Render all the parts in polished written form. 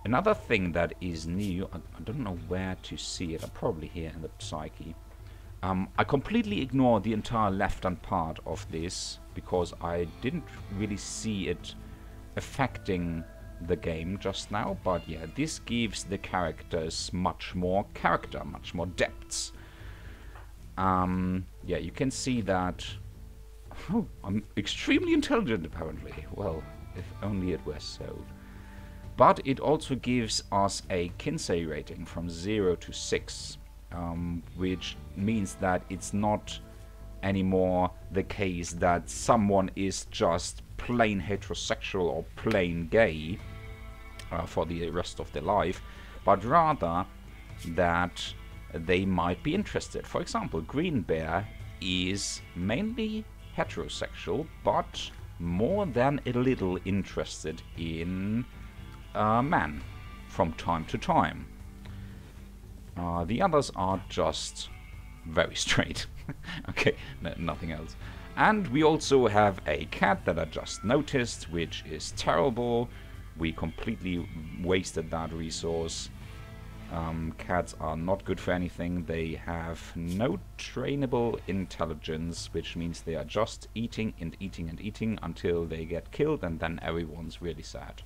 Another thing that is new, I don't know where to see it, I'm probably here in the psyche. I completely ignore the entire left-hand part of this because I didn't really see it affecting the game just now, but yeah, this gives the characters much more character, much more depths. Yeah, you can see that. Oh, I'm extremely intelligent apparently. Well, if only it were so. But it also gives us a Kinsey rating from 0 to 6, which means that it's not anymore the case that someone is just plain heterosexual or plain gay for the rest of their life, but rather that they might be interested. For example, Green Bear is mainly heterosexual, but more than a little interested in men from time to time. The others are just very straight. Okay, nothing else. And we also have a cat that I just noticed, which is terrible. We completely wasted that resource. Cats are not good for anything. They have no trainable intelligence, which means they are just eating and eating and eating until they get killed, and then everyone's really sad.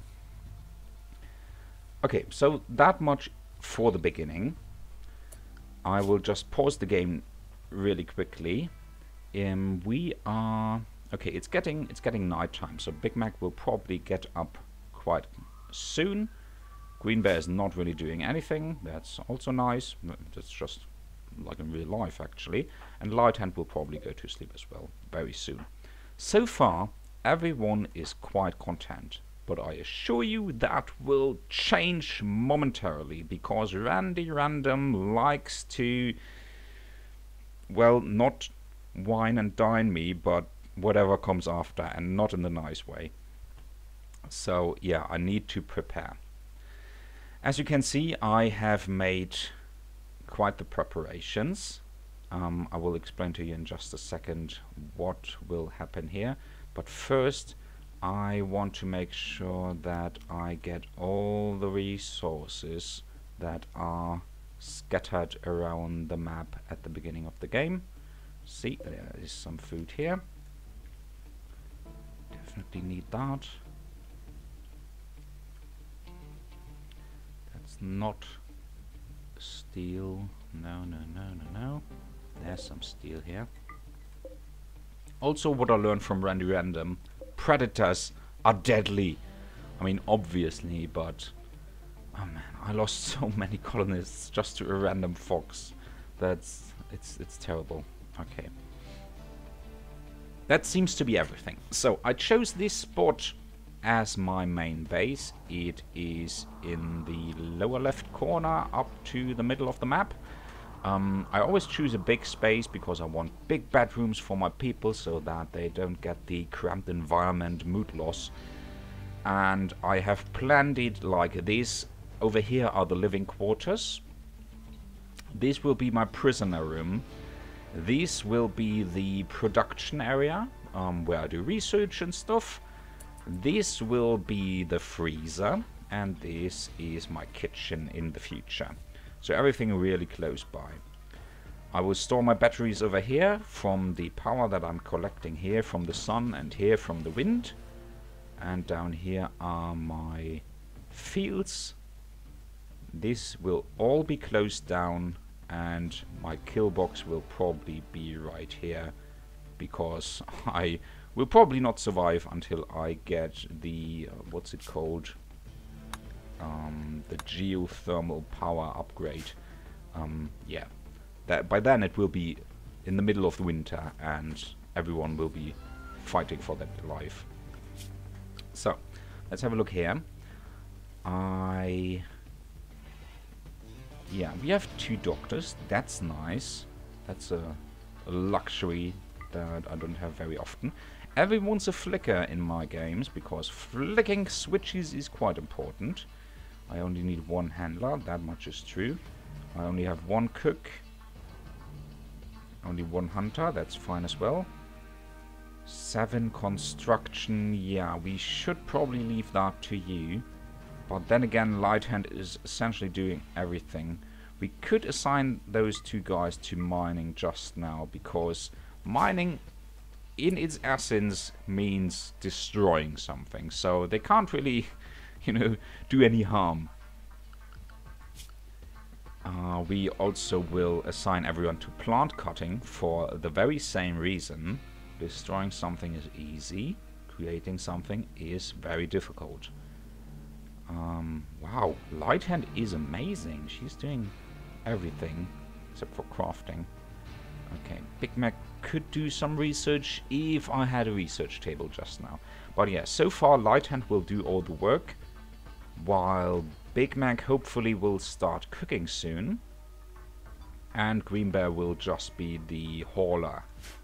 Okay, so that much for the beginning. I will just pause the game really quickly. We are okay. It's getting nighttime, so Big Mac will probably get up quite soon. Green Bear is not really doing anything. That's also nice. That's just like in real life, actually. And Light Hand will probably go to sleep as well very soon. So far, everyone is quite content. But I assure you that will change momentarily, because Randy Random likes to, well, not wine and dine me, but whatever comes after, and not in the nice way. So yeah, I need to prepare. As you can see, I have made quite the preparations. I will explain to you in just a second what will happen here. But first, I want to make sure that I get all the resources that are scattered around the map at the beginning of the game. See, there is some food here. Definitely need that. That's not steel. No, no, no, no, no. There's some steel here. Also, what I learned from Randy Random, predators are deadly. I mean, obviously, but oh man, I lost so many colonists just to a random fox. It's terrible. Okay. That seems to be everything. So I chose this spot as my main base. It is in the lower left corner up to the middle of the map. I always choose a big space because I want big bedrooms for my people so that they don't get the cramped environment mood loss. And I have planned it like this. Over here are the living quarters. This will be my prisoner room. This will be the production area where I do research and stuff. This will be the freezer, and this is my kitchen in the future. So everything really close by. I will store my batteries over here from the power that I'm collecting here from the sun and here from the wind. And down here are my fields. This will all be closed down, and my kill box will probably be right here, because I will probably not survive until I get the what's it called, the geothermal power upgrade. Yeah, that by then it will be in the middle of the winter and everyone will be fighting for their life. So let's have a look here. Yeah, we have 2 doctors. That's nice. That's a luxury that I don't have very often. Everyone's a flicker in my games, because flicking switches is quite important. I only need 1 handler, that much is true. I only have 1 cook. Only 1 hunter, that's fine as well. 7 construction, yeah, we should probably leave that to you. But then again, Light Hand is essentially doing everything. We could assign those two guys to mining just now, because mining in its essence means destroying something. So they can't really, you know, do any harm. We also will assign everyone to plant cutting for the very same reason. Destroying something is easy. Creating something is very difficult. Wow, Light Hand is amazing. She's doing everything except for crafting. Okay, Big Mac could do some research if I had a research table just now. But yeah, so far Light Hand will do all the work, while Big Mac hopefully will start cooking soon. And Green Bear will just be the hauler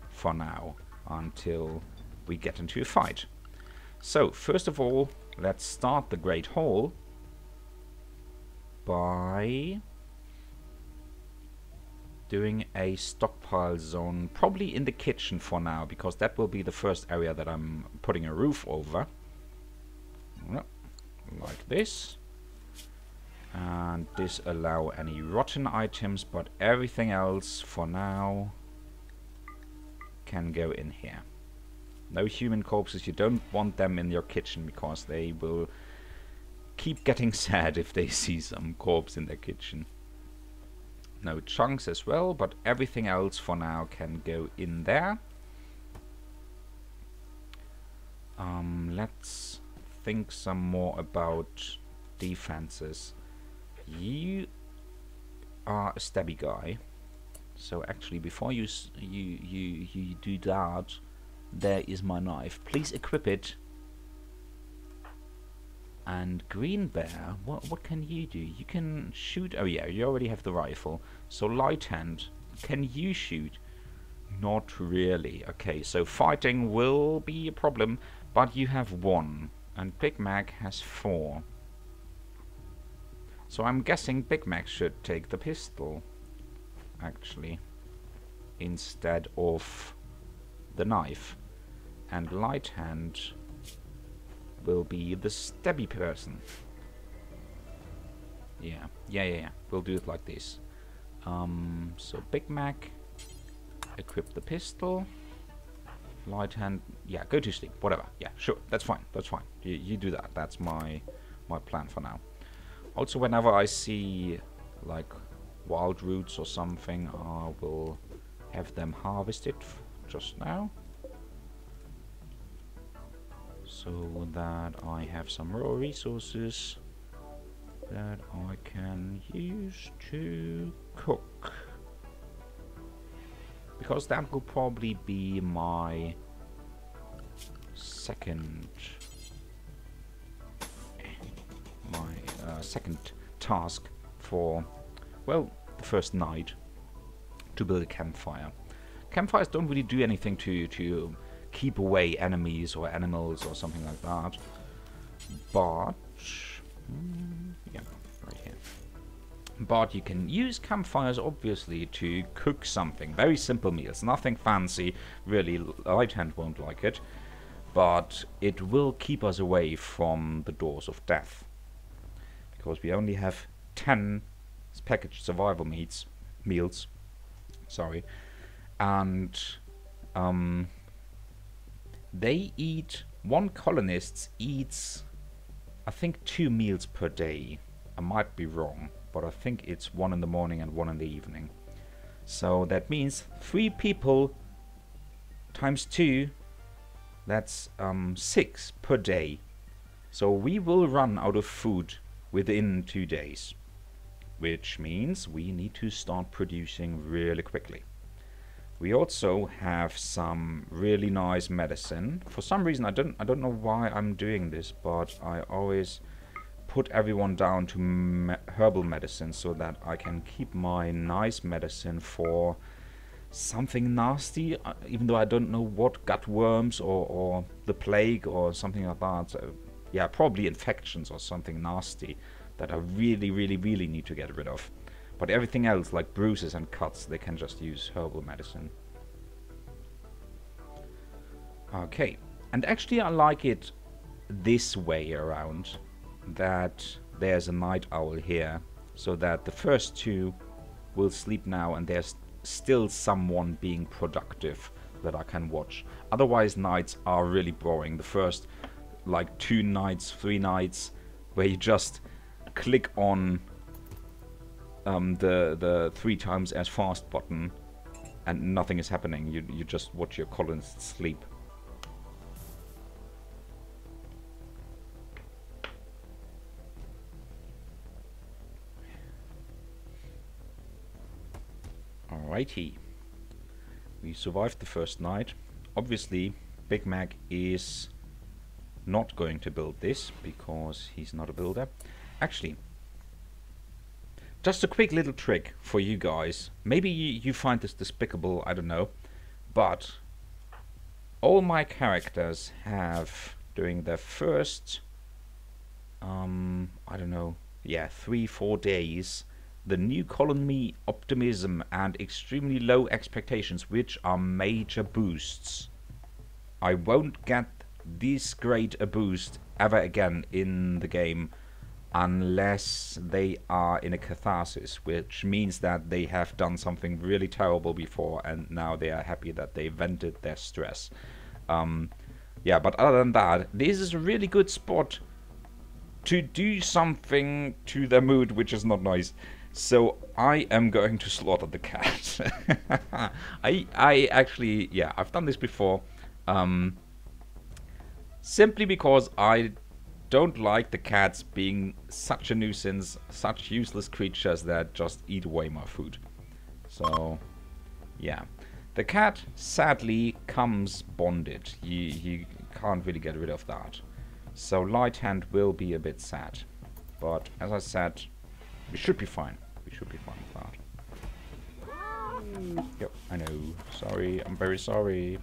for now, until we get into a fight. So, first of all, let's start the Great Hall by doing a stockpile zone, probably in the kitchen for now, because that will be the first area that I'm putting a roof over. Like this. And disallow any rotten items, but everything else for now can go in here. No human corpses. You don't want them in your kitchen, because they will keep getting sad if they see some corpse in their kitchen. No chunks as well, but everything else for now can go in there. Let's think some more about defenses. You are a stabby guy, so actually before you do that, there is my knife. Please equip it. And Green Bear, what can you do? You can shoot. Oh yeah, you already have the rifle. So Light Hand, can you shoot? Not really. Okay, so fighting will be a problem, but you have 1, and Big Mac has 4. So I'm guessing Big Mac should take the pistol, actually, instead of the knife. And Light Hand will be the stabby person. Yeah. We'll do it like this. So Big Mac, equip the pistol. Light Hand, yeah, go to sleep. Whatever. Yeah, sure. That's fine. That's fine. You do that. That's my plan for now. Also, whenever I see like wild roots or something, I will have them harvested just now, so that I have some raw resources that I can use to cook. Because that will probably be my second task for, well, the first night, to build a campfire. Campfires don't really do anything to keep away enemies or animals or something like that, but yeah, right here. But you can use campfires obviously to cook something. Very simple meals, nothing fancy really. Light Hand won't like it, but it will keep us away from the doors of death, because we only have 10 packaged survival meals, sorry, and one colonist eats, I think, 2 meals per day. I might be wrong, but I think it's 1 in the morning and 1 in the evening. So that means 3 people times 2, that's 6 per day. So we will run out of food within 2 days, which means we need to start producing really quickly. We also have some really nice medicine. For some reason, I don't know why I'm doing this, but I always put everyone down to herbal medicine, so that I can keep my nice medicine for something nasty, even though I don't know what, gut worms or the plague or something like that. So, yeah, probably infections or something nasty that I really need to get rid of. But everything else, like bruises and cuts, they can just use herbal medicine. Okay, and actually I like it this way around, that there's a night owl here, so that the first two will sleep now and there's still someone being productive that I can watch. Otherwise, nights are really boring. The first, like, 2 nights, 3 nights, where you just click on the 3 times as fast button and nothing is happening. You just watch your colonists sleep. Alrighty. We survived the first night. Obviously, Big Mac is not going to build this because he's not a builder. Actually, just a quick little trick for you guys. Maybe you find this despicable, I don't know. But all my characters have, during their first, I don't know, yeah, 3-4 days, the new colony optimism and extremely low expectations, which are major boosts. I won't get this great a boost ever again in the game unless they are in a catharsis, which means that they have done something really terrible before and now they are happy that they vented their stress. Yeah, but other than that, this is a really good spot to do something to their mood, which is not nice. So I am going to slaughter the cat. I actually, yeah, I've done this before. Simply because I don't like the cats being such a nuisance, such useless creatures that just eat away my food. So, yeah. The cat, sadly, comes bonded. You can't really get rid of that. So Light Hand will be a bit sad. But, as I said, we should be fine. We should be fine with that. Yep, I know. Sorry, I'm very sorry.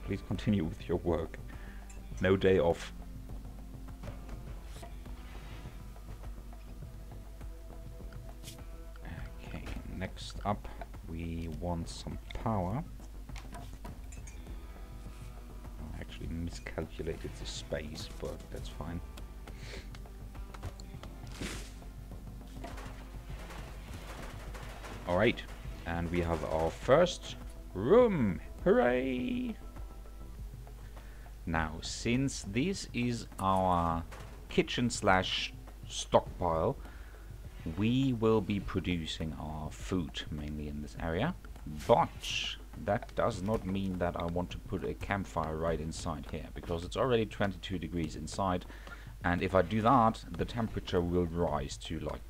Please continue with your work. No day off. Okay, next up we want some power. I actually miscalculated the space, but that's fine. Alright, and we have our first room. Hooray! Now, since this is our kitchen slash stockpile, we will be producing our food mainly in this area. But that does not mean that I want to put a campfire right inside here, because it's already 22 degrees inside, and if I do that, the temperature will rise to like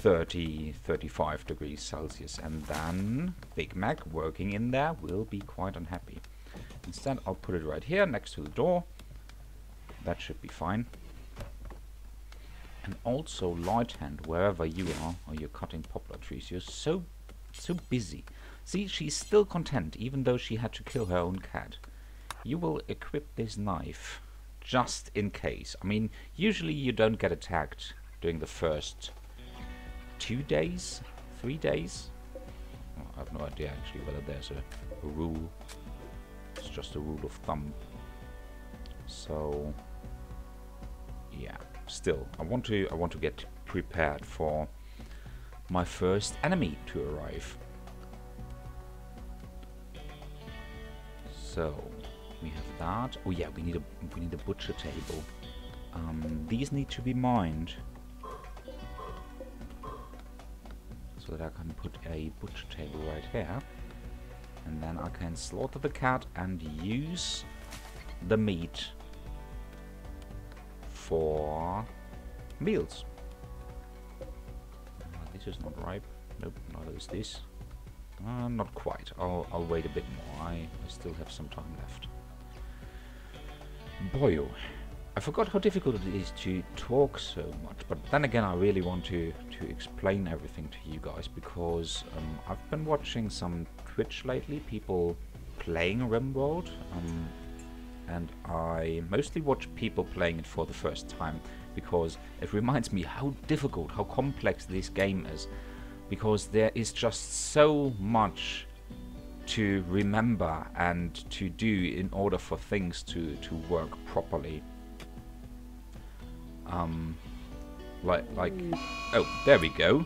30-35 degrees Celsius, and then Big Mac working in there will be quite unhappy. Instead, I'll put it right here next to the door. That should be fine. And also, Light Hand, wherever you are, or you're cutting poplar trees, you're so busy. See, she's still content, even though she had to kill her own cat. You will equip this knife, just in case. I mean, usually you don't get attacked during the first 2 days? 3 days? Well, I have no idea, actually, whether there's a rule. It's just a rule of thumb. So, yeah. Still, I want to get prepared for my first enemy to arrive. So we have that. Oh yeah, we need a butcher table. These need to be mined so that I can put a butcher table right here, and then I can slaughter the cat and use the meat for meals. This is not ripe. Nope, neither is this. Not quite. I'll wait a bit more. I still have some time left. Boy, oh, I forgot how difficult it is to talk so much. But then again, I really want to explain everything to you guys, because I've been watching some Twitch lately, people playing RimWorld. And I mostly watch people playing it for the first time, because it reminds me how difficult, how complex this game is, because there is just so much to remember and to do in order for things to work properly. Like, oh, there we go.